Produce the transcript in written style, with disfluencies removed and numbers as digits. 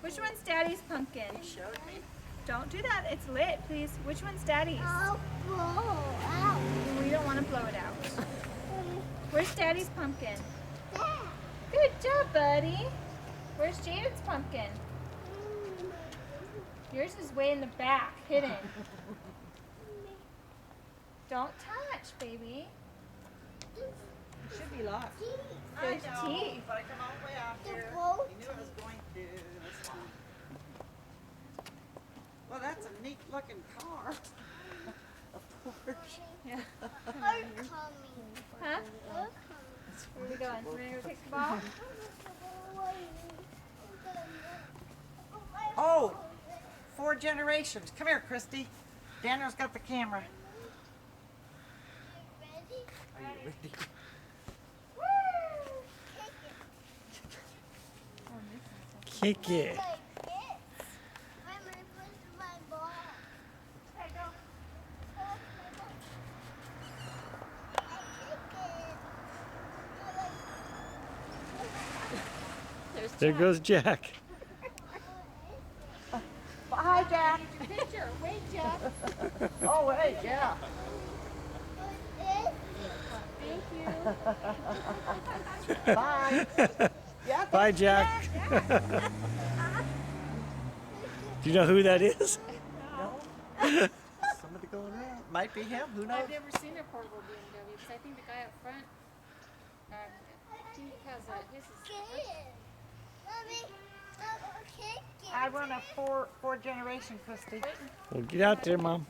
Which one's Daddy's pumpkin? He showed me. Don't do that. It's lit, please. Which one's Daddy's? I'll blow out. We don't want to blow it out. Where's Daddy's pumpkin? There. Good job, buddy. Where's Jaden's pumpkin? Yours is way in the back, hidden. Don't touch, baby. It should be locked. There's I know, teeth. but I come all the way out The here. boat. You knew I was going to. That's fine. Well, that's a neat looking car. A Porsche. Yeah. We're coming. Huh? We're coming. Where are we going? We're gonna go kick the ball? Oh, 4 generations. Come here, Christy. Daniel's got the camera. Ready? Are you ready? Kick it. Like this. I'm gonna push my ball. Okay, go. There's There goes Jack. Bye, Jack. picture. Wait, Jeff. Oh, wait, yeah. Thank you. Bye. Yeah, Bye, Jack. Do you know who that is? no. Somebody going around. Might be him. Who knows? I've never seen a portable BMW because I think the guy up front, he has a, his is, I run a four generation, Christy. Well, get out there, Mom.